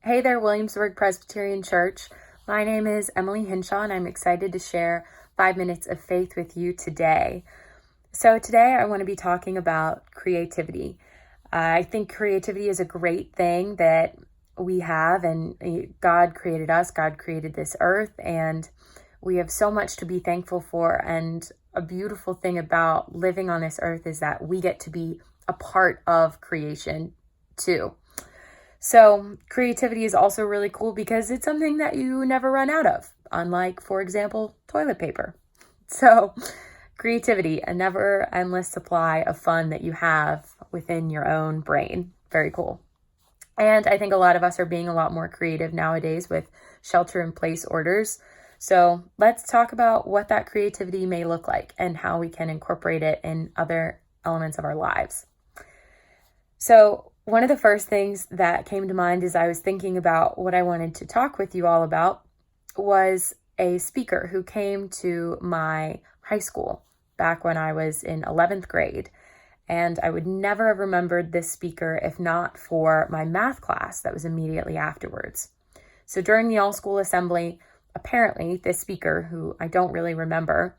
Hey there, Williamsburg Presbyterian Church. My name is Emily Hinshaw, and I'm excited to share 5 minutes of faith with you today. So today I want to be talking about creativity. I think creativity is a great thing that we have, and God created us, God created this earth, and we have so much to be thankful for. And a beautiful thing about living on this earth is that we get to be a part of creation too. So creativity is also really cool because it's something that you never run out of, unlike, for example, toilet paper. So creativity, a never endless supply of fun that you have within your own brain. Very cool. And I think a lot of us are being a lot more creative nowadays with shelter-in-place orders. So let's talk about what that creativity may look like and how we can incorporate it in other elements of our lives. So one of the first things that came to mind as I was thinking about what I wanted to talk with you all about was a speaker who came to my high school back when I was in 11th grade. And I would never have remembered this speaker if not for my math class that was immediately afterwards. So during the all-school assembly, apparently this speaker, who I don't really remember,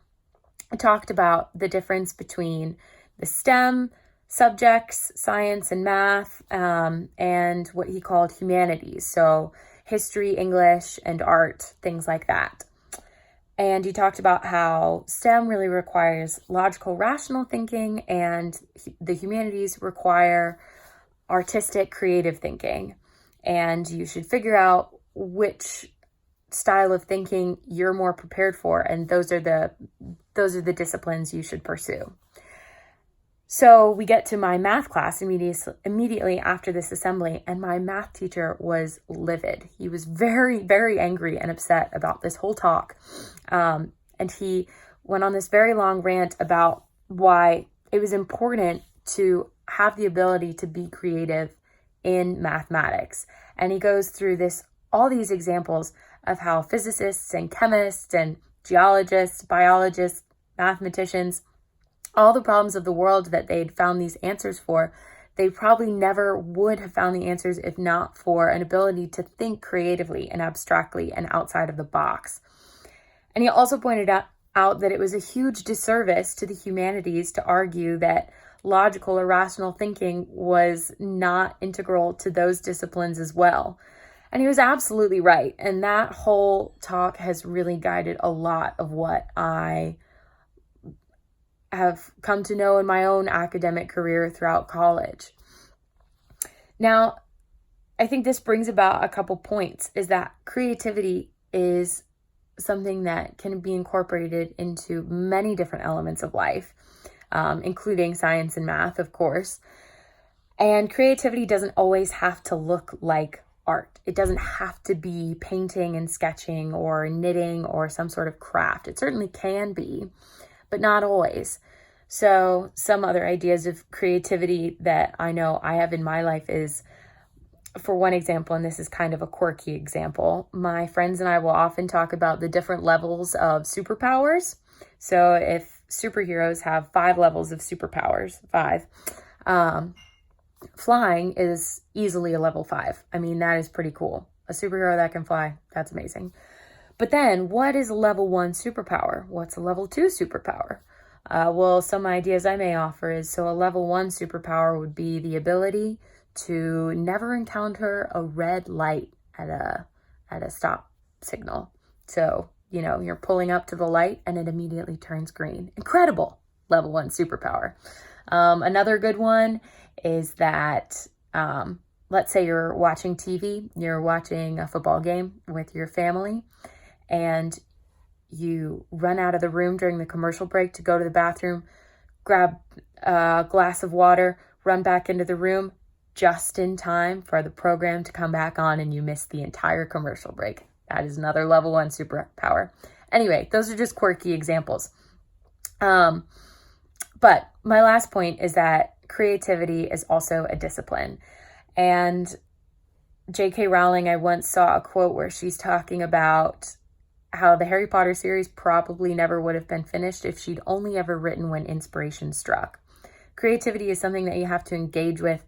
talked about the difference between the STEM subjects, science and math, and what he called humanities. So history, English, and art, things like that. And he talked about how STEM really requires logical, rational thinking, and the humanities require artistic, creative thinking. And you should figure out which style of thinking you're more prepared for, and those are the disciplines you should pursue. So we get to my math class immediately after this assembly, and my math teacher was livid. He was very, very angry and upset about this whole talk. And he went on this very long rant about why it was important to have the ability to be creative in mathematics. And he goes through all these examples of how physicists and chemists and geologists, biologists, mathematicians, all the problems of the world that they'd found these answers for, they probably never would have found the answers if not for an ability to think creatively and abstractly and outside of the box. And he also pointed out that it was a huge disservice to the humanities to argue that logical or rational thinking was not integral to those disciplines as well. And he was absolutely right. And that whole talk has really guided a lot of what I have come to know in my own academic career throughout college. Now, I think this brings about a couple points, is that creativity is something that can be incorporated into many different elements of life, including science and math, of course. And creativity doesn't always have to look like art. It doesn't have to be painting and sketching or knitting or some sort of craft. It certainly can be, but not always. So some other ideas of creativity that I know I have in my life is, for one example, and this is kind of a quirky example, my friends and I will often talk about the different levels of superpowers. So if superheroes have 5 levels of superpowers, 5, flying is easily a level 5. I mean, that is pretty cool. A superhero that can fly, that's amazing. But then what is a level 1 superpower? What's a level 2 superpower? Well, some ideas I may offer is, so a level 1 superpower would be the ability to never encounter a red light at a stop signal. So, you're pulling up to the light and it immediately turns green. Incredible. Level 1 superpower. Another good one is that, let's say you're watching TV, you're watching a football game with your family, and you run out of the room during the commercial break to go to the bathroom, grab a glass of water, run back into the room just in time for the program to come back on, and you miss the entire commercial break. That is another level 1 superpower. Anyway, those are just quirky examples. But my last point is that creativity is also a discipline. And J.K. Rowling, I once saw a quote where she's talking about how the Harry Potter series probably never would have been finished if she'd only ever written when inspiration struck. Creativity is something that you have to engage with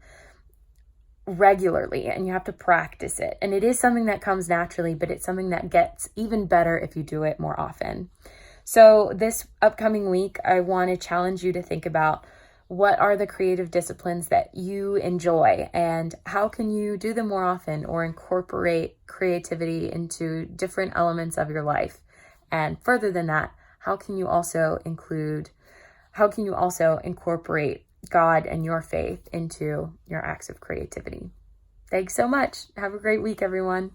regularly, and you have to practice it. And it is something that comes naturally, but it's something that gets even better if you do it more often. So this upcoming week, I want to challenge you to think about what are the creative disciplines that you enjoy and how can you do them more often or incorporate creativity into different elements of your life. And further than that, how can you also incorporate God and your faith into your acts of creativity? Thanks so much. Have a great week, everyone.